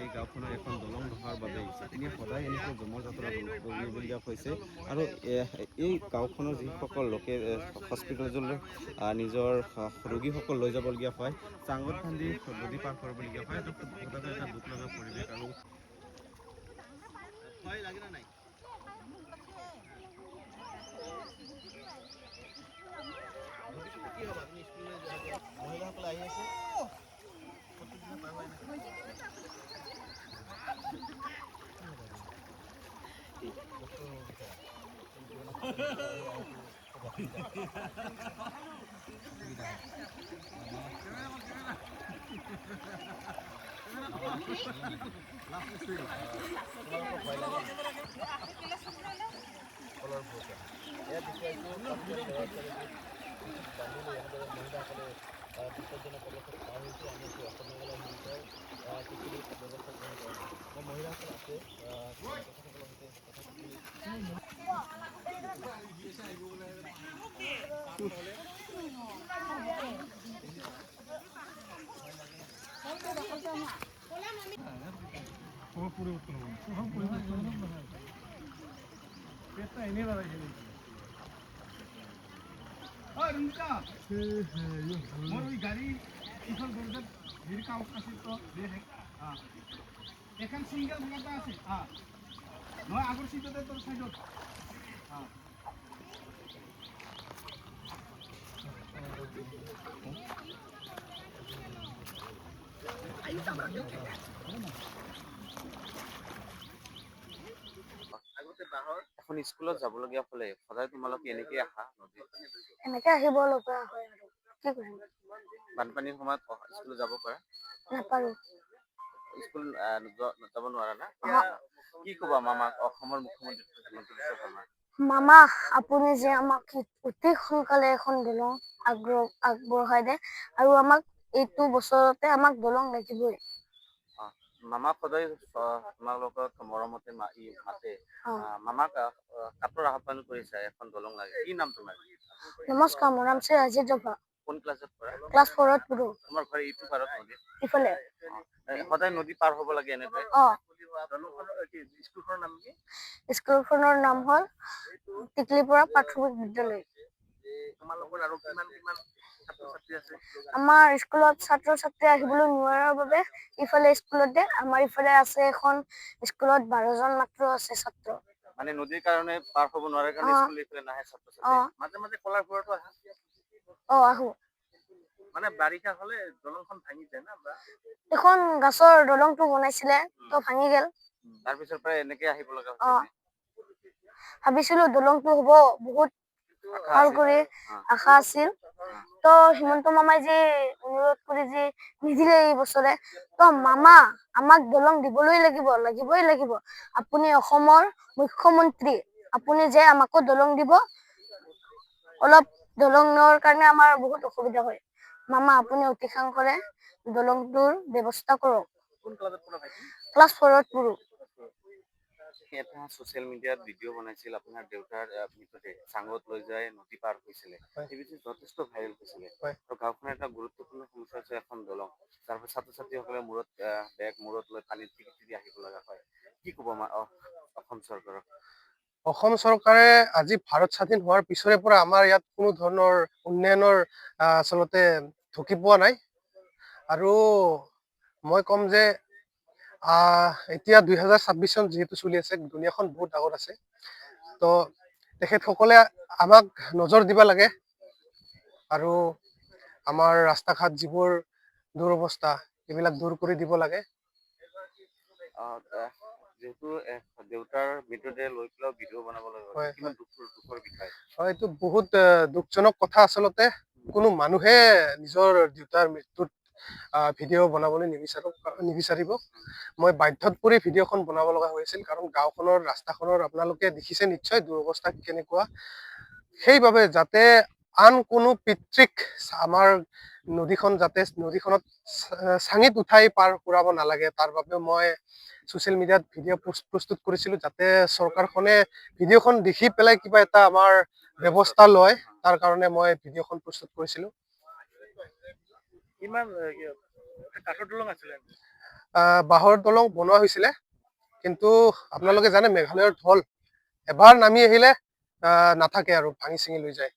এই গাঁওখনৰ এখন দলং নোহোৱাৰ বাবে আপুনি সদায় এনেকৈ জমৰ যাত্ৰা কৰিবলগীয়া হৈছে আৰু এই গাঁওখনৰ যিসকল লোকে হস্পিটেললৈ নিজৰ ৰোগীসকল লৈ যাবলগীয়া হয় চাঙত বান্ধি নদী পাৰ কৰিবলগীয়া হয় সদায় এটা দুখ লগা পৰিৱেশ আৰু নাই কি হ'ব আপুনি স্কুললৈ মহিলাসকল আহি আছে গাড়ী এখন দরজাত ভিড় আছে তো এখন সিঙ্গেল ভাড়াটা আছে নয় আগর সিটতে তোর সাইডত আগতে বাহৰ এখন স্কুলত যাবলগীয়া হলে সদায় তোমালোকে এনেকৈ আহা এনেকে আহিব লগা হয় আৰু কি কৰিম বানপানীৰ সময়ত স্কুল যাব পাৰা নাপাৰো স্কুল যাব নোৱাৰা না কি ক'বা মামাক অসমৰ মুখ্যমন্ত্ৰী হিমন্ত বিশ্ব শৰ্মা মামা আপুনি যে আমাক অতি সোনকালে এখন দলং আগবঢ়াই দে আৰু আমাক এইটো বছৰতে আমাক দলং লাগিবই মামাক সদায় তোমাৰ লগত মৰমতে মাতে মামাক কাতৰ আহ্বান কৰিছে এখন দলং লাগে কি নাম তোমাৰ নমস্কাৰ মোৰ নাম শ্ৰী ৰাজীৱ জভা কোন ক্লাছত পঢ়া ক্লাছ 4ত পঢ়ো তোমাৰ ঘৰ ইটো পাৰত নদী ইফালে সদায় নদী পাৰ হ'ব লাগে এনেকৈ স্কুলখনৰ নাম কি স্কুলখনৰ নাম হ'ল টিকলিপৰা প্ৰাথমিক বিদ্যালয় তোমালোকৰ আৰু কিমান ছাত্ৰ-ছাত্ৰী আছে আমাৰ স্কুলত ছাত্ৰ-ছাত্ৰী আহিবলৈ নোৱাৰাৰ বাবে ইফালে স্কুলতে আমাৰ ইফালে আছে এখন স্কুলত 12 জন মাত্ৰ আছে ছাত্ৰ মানে নদীৰ কাৰণে পাৰ হ'ব নোৱাৰে কাৰণে স্কুল ইফালে নাহে ছাত্ৰ-ছাত্ৰী মাজে মাজে কলাৰ ঘৰতো আহা আহো মানে বাৰিষা হলে দলংখন ভাঙি যায় না এখন গাছৰ দলংটো বনাইছিলে তো ভাঙি গেল তাৰ পিছৰ পৰা এনেকৈ আহিব লগা হৈছে ভাবিছিলো দলংটো হ'ব বহুত ভাল কৰি আশা আছিল তো হিমন্ত মামাই যে অনুৰোধ কৰি যে নিদিলে এই বছৰে তো মামা আমাক দলং দিবই লাগিব আপুনি অসমৰ মুখ্যমন্ত্ৰী আপুনি যে আমাকো দলং দিব অলপ দলঙৰ কাৰণে আমাৰ বহুত অসুবিধা হয় মামা আপুনি অতি সোনকালে দলংটোৰ ব্যৱস্থা কৰক কোন ক্লাছত পঢ়া ভাইটি ক্লাছ 4ত পঢ়ো এটা সোশ্যাল মিডিয়াত ভিডিঅ' বনাইছিল আপোনাৰ দেউতাৰ মৃতদেহ চাঙত লৈ যায় নদী পাৰ হৈছিলে এই ভিডিঅ' যথেষ্ট ভাইৰেল হৈছিলে আৰু গাঁওখনৰ এটা গুৰুত্বপূৰ্ণ সমস্যা হৈছে এখন দলং যাৰ ফলত ছাত্ৰ ছাত্ৰীসকলে বেগ মূৰত লৈ পানীত টিকি আহিব লগা হয় কি ক'ব অসম চৰকাৰক অসম চৰকাৰে আজি ভাৰত স্বাধীন হোৱাৰ পিছৰে পৰা আমাৰ ইয়াত কোনো ধৰণৰ উন্নয়নৰ আচলতে ঢুকি পোৱা নাই আৰু মই ক'ম যে এতিয়া 2026 চন যেহেতু চলি আছে দুনিয়াখন বহুত আগত আছে তো তেখেতসকলে আমাক নজৰ দিব লাগে আৰু আমাৰ ৰাস্তা ঘাট যিবোৰ দুৰৱস্থা এইবিলাক দূৰ কৰি দিব লাগে যেহেতু দেউতাৰ মৃতদেহ লৈ পেলাই ভিডিঅ' বনাবলৈ কিমান দুখৰ বিষয় হয় এইটো বহুত দুখজনক কথা আচলতে কোনো মানুহে নিজৰ দেউতাৰ মৃত্যুত ভিডিঅ' বনাবলৈ নিবিচাৰিব মই বাধ্যত পৰি ভিডিঅ'খন বনাব লগা হৈছিল কাৰণ গাঁওখনৰ ৰাস্তাখনৰ আপোনালোকে দেখিছে নিশ্চয় দুৰৱস্থা কেনেকুৱা সেইবাবে যাতে আন কোনো পিতৃক আমাৰ নদীখনত চাঙিত উঠাই পাৰ কৰাব নালাগে তাৰ বাবে মই সোশ্যাল মিডিয়াত ভিডিঅ' প্ৰস্তুত কৰিছিলো যাতে চৰকাৰখনে ভিডিঅ'খন দেখি পেলাই কিবা এটা আমাৰ ব্যৱস্থা লয় তাৰ কাৰণে মই ভিডিঅ'খন প্ৰস্তুত কৰিছিলো কিমান কাঠৰ দলং আছিলে বাঁহৰ দলং বনোৱা হৈছিলে, কিন্তু আপোনালোকে জানে মেঘালয়ৰ ঢল এবাৰ নামি আহিলে নাথাকে আৰু ভাঙি চিঙি লৈ যায়।